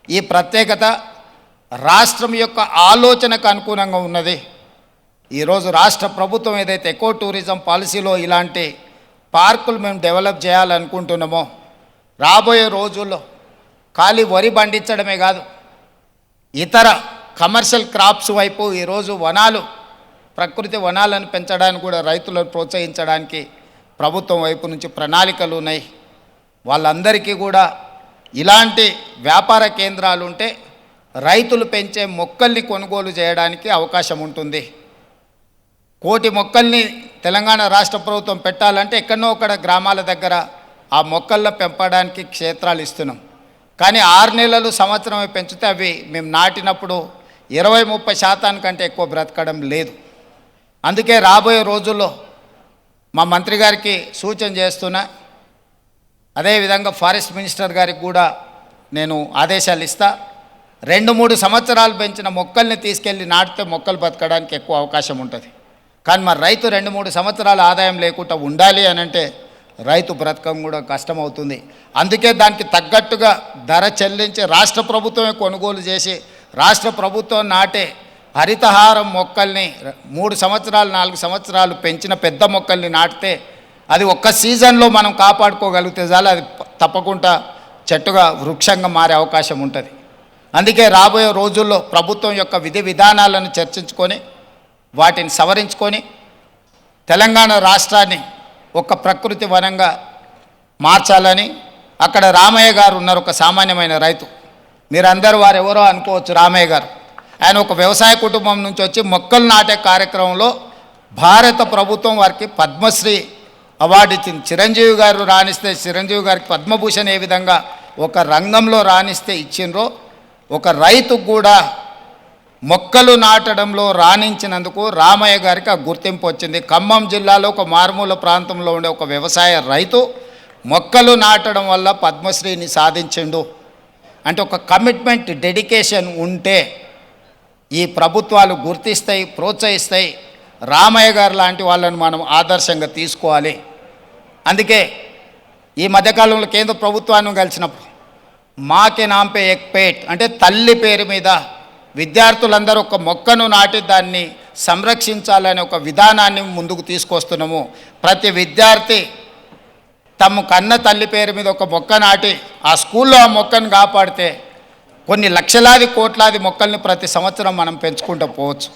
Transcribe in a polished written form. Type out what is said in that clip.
ఈ ప్రత్యేకత రాష్ట్రం యొక్క ఆలోచనకు అనుగుణంగా ఉన్నది. ఈరోజు రాష్ట్ర ప్రభుత్వం ఏదైతే ఎకో టూరిజం పాలసీలో ఇలాంటి పార్కులు మేము డెవలప్ చేయాలనుకుంటున్నామో, రాబోయే రోజుల్లో ఖాళీ వరి పండించడమే కాదు, ఇతర కమర్షియల్ క్రాప్స్ వైపు ఈరోజు వనాలు, ప్రకృతి వనాలను పెంచడానికి కూడా రైతులను ప్రోత్సహించడానికి ప్రభుత్వం వైపు నుంచి ప్రణాళికలు ఉన్నాయి. వాళ్ళందరికీ కూడా ఇలాంటి వ్యాపార కేంద్రాలు ఉంటే రైతులు పెంచే మొక్కల్ని కొనుగోలు చేయడానికి అవకాశం ఉంటుంది. 1,000,000 మొక్కల్ని తెలంగాణ రాష్ట్ర ప్రభుత్వం పెట్టాలంటే ఎక్కడో ఒకడ గ్రామాల దగ్గర ఆ మొక్కల్లో పెంపడానికి క్షేత్రాలు ఇస్తున్నాం. కానీ 6 నెలలు సంవత్సరమే పెంచితే అవి మేము నాటినప్పుడు 20-30% కంటే ఎక్కువ బ్రతకడం లేదు. అందుకే రాబోయే రోజుల్లో మా మంత్రి గారికి సూచన చేస్తున్నా, అదేవిధంగా ఫారెస్ట్ మినిస్టర్ గారికి కూడా నేను ఆదేశాలు ఇస్తా. 2-3 సంవత్సరాలు పెంచిన మొక్కల్ని తీసుకెళ్ళి నాటితే మొక్కలు బతకడానికి ఎక్కువ అవకాశం ఉంటుంది. కానీ మరి రైతు 2-3 సంవత్సరాల ఆదాయం లేకుండా ఉండాలి అని అంటే రైతు బ్రతకం కూడా కష్టమవుతుంది. అందుకే దానికి తగ్గట్టుగా ధర చెల్లించి రాష్ట్ర ప్రభుత్వమే కొనుగోలు చేసి రాష్ట్ర ప్రభుత్వం నాటే హరితహారం మొక్కల్ని 3 సంవత్సరాలు 4 సంవత్సరాలు పెంచిన పెద్ద మొక్కల్ని నాటితే అది ఒక్క సీజన్లో మనం కాపాడుకోగలిగితే చాలు, అది తప్పకుండా చెట్టుగా వృక్షంగా మారే అవకాశం ఉంటుంది. అందుకే రాబోయే రోజుల్లో ప్రభుత్వం యొక్క విధి విధానాలను చర్చించుకొని వాటిని సవరించుకొని తెలంగాణ రాష్ట్రాన్ని ఒక ప్రకృతి వనంగా మార్చాలని. అక్కడ రామయ్య గారు ఉన్నారు, ఒక సామాన్యమైన రైతు. మీరందరూ వారెవరో అనుకోవచ్చు. రామయ్య గారు ఆయన ఒక వ్యవసాయ కుటుంబం నుంచి వచ్చి మొక్కలు నాటే కార్యక్రమంలో భారత ప్రభుత్వం వారికి పద్మశ్రీ అవార్డు ఇచ్చింది. చిరంజీవి గారు రాణిస్తే చిరంజీవి గారికి పద్మభూషణ్ ఏ విధంగా ఒక రంగంలో రాణిస్తే ఇచ్చిండ్రో, ఒక రైతుకు కూడా మొక్కలు నాటడంలో రాణించినందుకు రామయ్య గారికి ఆ గుర్తింపు వచ్చింది. ఖమ్మం జిల్లాలో ఒక మారుమూల ప్రాంతంలో ఉండే ఒక వ్యవసాయ రైతు మొక్కలు నాటడం వల్ల పద్మశ్రీని సాధించిండు. అంటే ఒక కమిట్మెంట్, డెడికేషన్ ఉంటే ఈ ప్రభుత్వాలు గుర్తిస్తాయి, ప్రోత్సహిస్తాయి. రామయ్య గారు లాంటి వాళ్ళని మనం ఆదర్శంగా తీసుకోవాలి. అందుకే ఈ మధ్యకాలంలో కేంద్ర ప్రభుత్వాన్ని కలిసినప్పుడు మాకే నాంపే ఎక్ పేట్ అంటే తల్లి పేరు మీద విద్యార్థులందరూ ఒక మొక్కను నాటి దాన్ని సంరక్షించాలనే ఒక విధానాన్ని ముందుకు తీసుకొస్తున్నాము. ప్రతి విద్యార్థి తమ కన్న తల్లి పేరు మీద ఒక మొక్క నాటి ఆ స్కూల్లో ఆ మొక్కను కాపాడితే కొన్ని లక్షలాది కోట్లాది మొక్కల్ని ప్రతి సంవత్సరం మనం పెంచుకుంటూ పోవచ్చు.